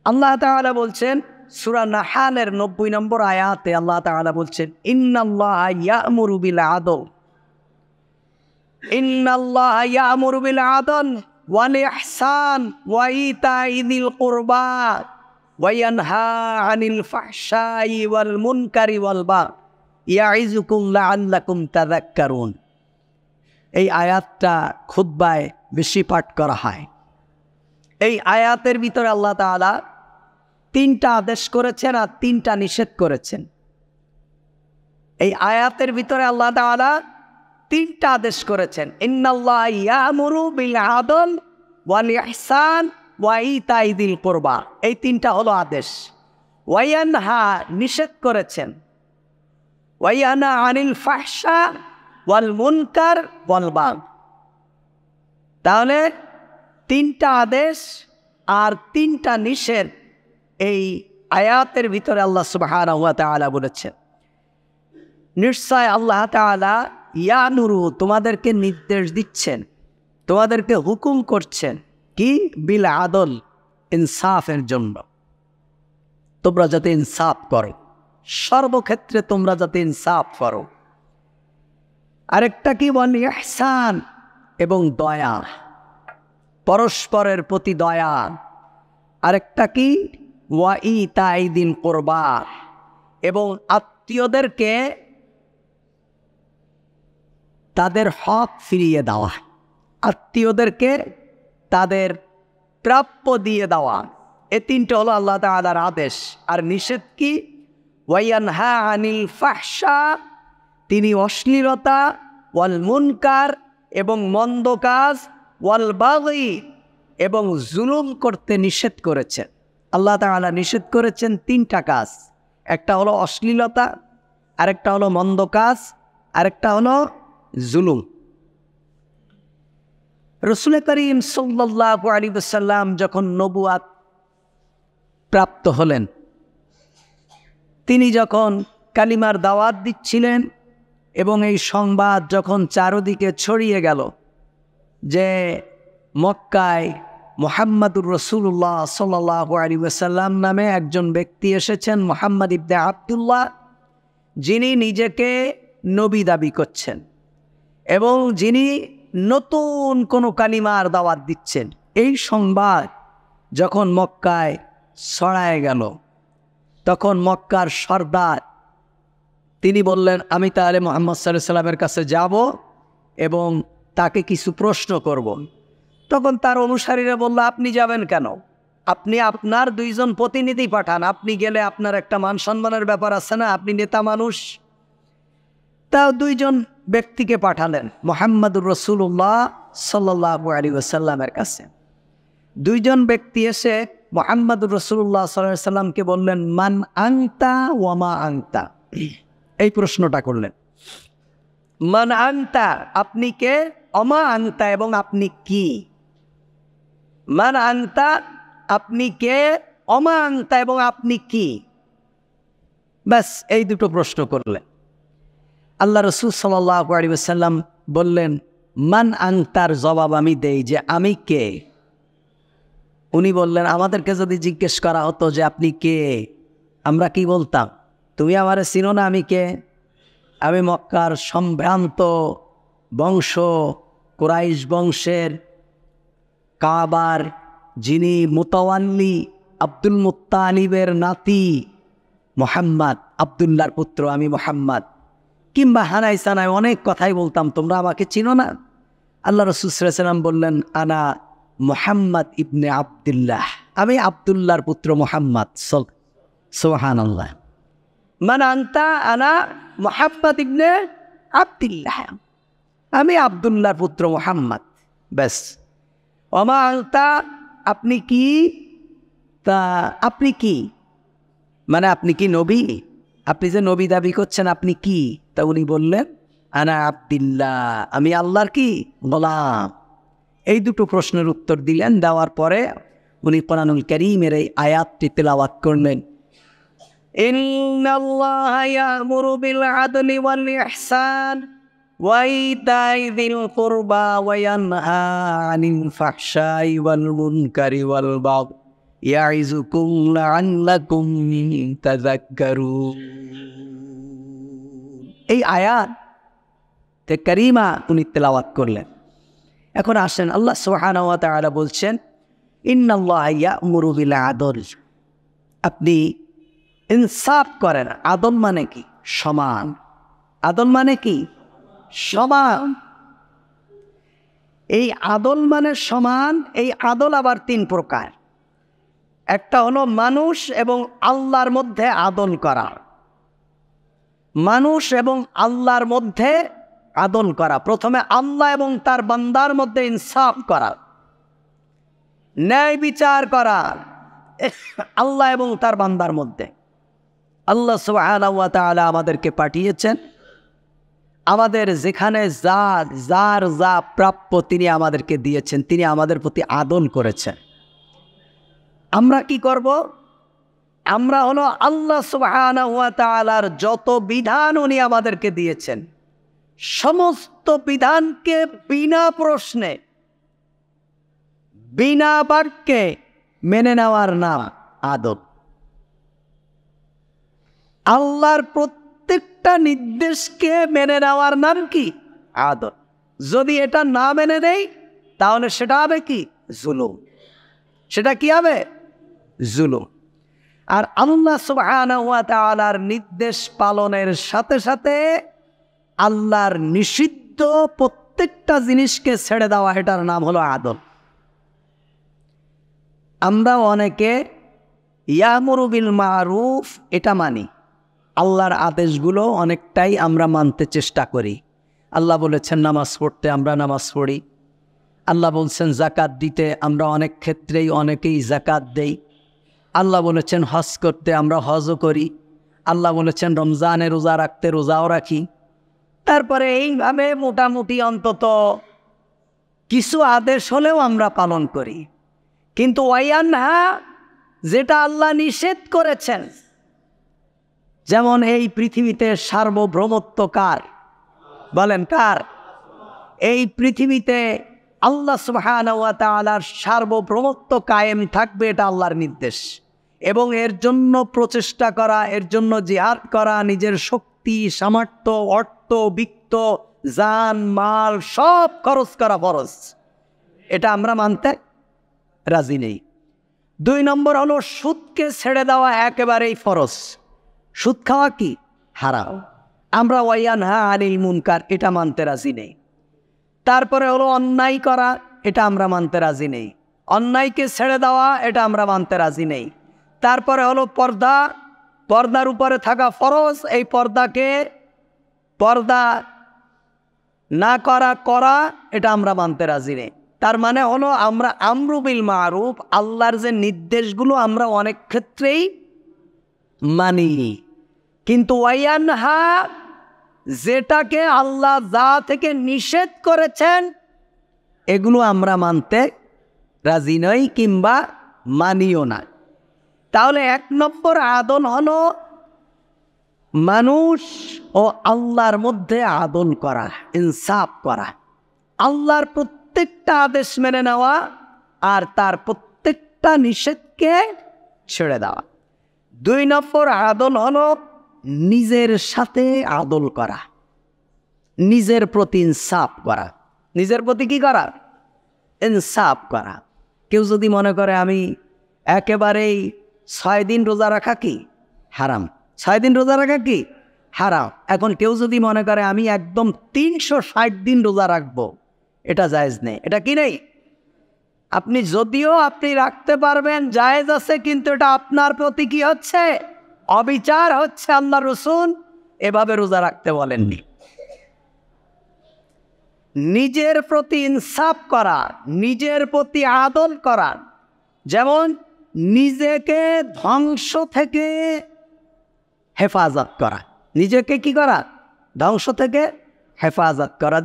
আল্লাহ তাআলা বলছেন সূরা নাহালের 90 নম্বর আয়াতে আল্লাহ তাআলা বলছেন ইন্নাল্লাহা ইয়া'মুরু বিল আদল ইন্নাল্লাহা ইয়া'মুরু বিল আদল ওয়াল ইহসান ওয়া ইতা'i যিল কুরবা ওয়া ইয়ানহা আনিল ফাহশাই ওয়াল মুনকারি ওয়াল বাগই ইয়া'iযুকুম লাআল্লাকুম তাযাক্কারুন। এই আয়াতটা খুতবায় বেশি পাঠ করা হয়। এই আয়াতের ভিতরে আল্লাহ তাআলা 3টা আদেশ করেছেন আর 3টা নিষেধ করেছেন। এই আয়াতের ভিতরে আল্লাহ তাআলা 3টা আদেশ করেছেন, ইন্নাল্লাহা ইয়া'মুরু বিল আদল ওয়াল ইহসান ওয়া ইতা'i যিল কুরবা। এই 3টা হলো আদেশ। ওয়া ইয়ানহা নিষেধ করেছেন, ওয়া ইয়ানহা আনিল ফাহশা ওয়াল মুনকার ওয়াল বাগই। তাহলে 3টা আদেশ আর 3টা নিষেধ এই আয়াতের ভিতরে আল্লাহ সুবহানাহু ওয়া তাআলা বলেছেন। নিশ্চয় আল্লাহ তাআলা ইয়ানুরু তোমাদেরকে নির্দেশ দিচ্ছেন, তোমাদেরকে হুকুম করছেন কি বিল আদল ইনসাফের জন্য। তোমরা যাতে ইনসাফ করো, সর্বক্ষেত্রে তোমরা যাতে ইনসাফ করো। আরেকটা কি বল ইহসান এবং দয়া, পরস্পরের প্রতি দয়া। আরেকটা কি ওয়া ইতা'i যিল কুরবা, এবং আত্মীয়দেরকে তাদের হক ফিরিয়ে দেওয়া, আত্মীয়দেরকে তাদের প্রাপ্য দিয়ে দেওয়া। এই 3টা হলো আল্লাহ তাআলার আদেশ। আর নিষেধ কি ওয়া ইয়ানহা আনিল ফাহশা, তিনি অশ্লীলতা, ওয়াল মুনকার এবং মন্দ কাজ, ওয়াল বাগই এবং জুলুম করতে নিষেধ করেছেন। আল্লাহ তাআলা নিষেধ করেছেন 3টা কাজ। একটা হলো অশ্লীলতা, আরেকটা হলো মন্দ কাজ, আরেকটা হলো জুলুম। রাসূল করিম সাল্লাল্লাহু আলাইহি ওয়াসাল্লাম যখন নবুয়াত প্রাপ্ত হলেন, তিনি যখন কালিমার দাওয়াত দিচ্ছিলেন এবং এই সংবাদ যখন চারদিকে ছড়িয়ে গেল যে মক্কায় মুহাম্মাদুর রাসূলুল্লাহ সাল্লাল্লাহু আলাইহি ওয়াসাল্লাম নামে একজন ব্যক্তি এসেছেন, মুহাম্মদ ইবনে আব্দুল্লাহ, যিনি নিজেকে নবী দাবি করছেন এবং যিনি নতুন কোনো কালিমার দাওয়াত দিচ্ছেন। এই সংবাদ যখন মক্কায় ছড়ায় গেল, তখন মক্কার সর্দার তিনি বললেন, আমি তাহলে মুহাম্মদ সাল্লাল্লাহু আলাইহি ওয়াসাল্লামের কাছে যাব এবং তাকে কিছু প্রশ্ন করব। তখন তার অনুসারীরা বলল, আপনি যাবেন কেন? আপনি আপনার 2 জন প্রতিনিধি পাঠান, আপনি গেলে আপনার একটা মান সম্মানের ব্যাপার আছে না, আপনি নেতা মানুষ। তাও 2 জন ব্যক্তিকে পাঠালেন মুহাম্মদুর রাসূলুল্লাহ সাল্লাল্লাহু আলাইহি ওয়াসাল্লামের কাছে। 2 জন ব্যক্তি এসে মুহাম্মদুর রাসূলুল্লাহ সাল্লাল্লাহু আলাইহি ওয়াসাল্লামকে বললেন, মান আনতা ওয়া মা আনতা। এই প্রশ্নটা করলেন, মান আনতা আপনি কে, অমা আনতা এবং আপনি কি। মান আনতা আপনি কে, অমা আনতা এবং আপনি কি। ব্যাস এই 2টো প্রশ্ন করলেন। আল্লাহ রাসূল সাল্লাল্লাহু আলাইহি ওয়াসাল্লাম বললেন, মান আনতার জবাব আমি দেই যে আমি কে। উনি বললেন, আমাদেরকে যদি জিজ্ঞেস করা হতো যে আপনি কে, আমরা কি বলতাম? তুমি আমারে চিনো না, আমি কে? আমি মক্কার সম্ভ্রান্ত বংশ, কুরাইশ বংশের কাবার যিনি মুতাওয়াল্লি, আব্দুল মুত্তালিবের নাতি মুহাম্মদ, আব্দুল্লাহর পুত্র আমি মুহাম্মদ। কিংবা হানাই সানায় অনেক কথাই বলতাম, তোমরা আমাকে চিনো না। আল্লাহ রাসূল সাল্লাল্লাহু আলাইহি ওয়াসাল্লাম বললেন, আনা মুহাম্মদ ইবনে আব্দুল্লাহ, আমি আব্দুল্লাহর পুত্র মুহাম্মদ। সুবহানাল্লাহ। মান আনতা, আনা মুহাম্মদ ইবনে আব্দুল্লাহ, আমি আব্দুল্লাহর পুত্র মুহাম্মদ। ব্যাস। ওমা আনতা আপনি কি, তা আপনি কি মানে আপনি কি নবী? আপনি যে নবী দাবি করছেন আপনি কি? তা উনি বললেন, আনা আব্দুল্লাহ, আমি আল্লাহর কি গোলাম। এই 2টো প্রশ্নের উত্তর দিলেন। দেওয়ার পরে উনি কোরআনুল কারীমের এই আয়াতটি তেলাওয়াত করলেন, ইন্নাল্লাহা ইয়া'মুরু বিল আদলি ওয়াল ইহসান ওয়া ইতা'i যিল কুরবা ওয়া ইয়ানহা আনিল ফাহশাই ওয়াল মুনকারি ওয়াল বাগই ইয়াইযুকুম লাআল্লাকুম তাযাক্কারুন। এই আয়াত তে কারিমা উনি তেলাওয়াত করলেন। এখন আসেন, আল্লাহ সুবহানাহু ওয়া তাআলা বলছেন, ইন্নাল্লাহা ইয়া'মুরু বিল আদল। আপনি ইনসাফ করেন। আদল মানে কি? সমান। আদল মানে কি? সমান। এই আদল মানে সমান। এই আদল আবার তিন প্রকার। একটা হলো মানুষ এবং আল্লাহর মধ্যে আদল করা। মানুষ এবং আল্লাহর মধ্যে আদল করা। প্রথমে আল্লাহ এবং তার বান্দার মধ্যে ইনসাফ করা, ন্যায় বিচার করা আল্লাহ এবং তার বান্দার মধ্যে। আল্লাহ সুবহানাহু ওয়া তাআলা আমাদেরকে পাঠিয়েছেন, আমাদের যেখানে যার যা প্রাপ্য তিনি আমাদেরকে দিয়েছেন, তিনি আমাদের প্রতি আদল করেছেন। আমরা কি করব? আমরা হলো আল্লাহ সুবহানাহু ওয়া তাআলার যত বিধান উনি আমাদেরকে দিয়েছেন, সমস্ত বিধানকে বিনা প্রশ্নে, বিনা বাক্যে মেনে নেওয়ার নাম আদব। আল্লাহর প্রত্যেকটা নির্দেশকে মেনে নেওয়ার নাম কি? আদব। যদি এটা না মেনে নেই তাহলে সেটা হবে কি? জুলুম। সেটা কি হবে? জুলুম। আর আল্লাহ সুবহানাহু ওয়া তাআলার নির্দেশ পালনের সাথে সাথে আল্লাহর নিষিদ্ধ প্রত্যেকটা জিনিসকে ছেড়ে দেওয়া, এটার নাম হলো আদল। আমরা অনেকে ইয়ামুরু বিল মারুফ এটা মানি, আল্লাহর আদেশগুলো অনেকটাই আমরা মানতে চেষ্টা করি। আল্লাহ বলেছেন নামাজ পড়তে, আমরা নামাজ পড়ি। আল্লাহ বলছেন যাকাত দিতে, আমরা অনেক ক্ষেত্রেই অনেকেই যাকাত দেই। আল্লাহ বলেছেন হজ করতে, আমরা হজও করি। আল্লাহ বলেছেন রমজানে রোজা রাখতে, রোজাও রাখি। তারপরে এইভাবে মোটামুটি অন্তত কিছু আদেশ হলেও আমরা পালন করি। কিন্তু ওয়ায়ানহা, যেটা আল্লাহ নিষেধ করেছেন, যেমন এই পৃথিবীতে সার্বভৌমত্ব কার? বলেন কার? এই পৃথিবীতে আল্লাহ সুবহানাহু ওয়া তাআলার সার্বভৌমত্ব কায়েম থাকবে, এটা আল্লাহর নির্দেশ। এবং এর জন্য প্রচেষ্টা করা, এর জন্য জিহাদ করা, নিজের শক্তি, সামর্থ্য, অর্থ, বিত্ত, জান, মাল সব খরচ করা ফরজ। এটা আমরা মানতে রাজি নেই। 2 নম্বর হলো সুদকে ছেড়ে দেওয়া একেবারেই ফরজ। সুদ খাওয়া কি? হারাম। আমরা ওয়ায়ানহা আনিল মুনকার এটা মানতে রাজি নেই। তারপরে হলো অন্যায় করা, এটা আমরা মানতে রাজি নেই। অন্যায়কে ছেড়ে দেওয়া, এটা আমরা মানতে রাজি নেই। তারপরে হলো পর্দা, পর্দার উপরে থাকা ফরজ, এই পর্দা না করা এটা আমরা মানতে রাজি নেই। তার মানে হলো আমরা আমরু বিল মারুফ, আল্লাহর যে নির্দেশগুলো আমরা অনেক ক্ষেত্রেই মানি, কিন্তু ওয়ায়ানহা, যেটাকে আল্লাহ যা থেকে নিষেধ করেছেন এগুলো আমরা মানতে রাজি নই কিংবা মানিও না। তাহলে 1 নম্বর আদল হলো মানুষ ও আল্লাহর মধ্যে আদল করা, ইনসাফ করা, আল্লাহর প্রত্যেকটা আদেশ মেনে নেওয়া আর তার প্রত্যেকটা নিষেধকে ছেড়ে দেওয়া। 2 নম্বর আদল হলো নিজের সাথে আদল করা, নিজের প্রতি ইনসাফ করা। নিজের প্রতি কি করা? ইনসাফ করা। কেউ যদি মনে করে আমি একেবারেই 6 দিন রোজা রাখা কি হারাম, 6 দিন রোজা রাখা কি হারাম। এখন কেউ যদি মনে করে আমি একদম 360 দিন রোজা রাখবো, এটা জায়েজ নেই। এটা কি নেই? যদিও আপনি রাখতে পারবেন, জায়েজ আছে, কিন্তু এটা আপনার প্রতি কি হচ্ছে? অবিচার হচ্ছে। আল্লাহ রাসূল এভাবে রোজা রাখতে বলেননি। নিজের প্রতি ইনসাফ করা, নিজের প্রতি আদল করা, যেমন নিজেকে ধ্বংস থেকে হেফাজত করা। নিজেকে কি করা? ধ্বংস থেকে হেফাজত করা।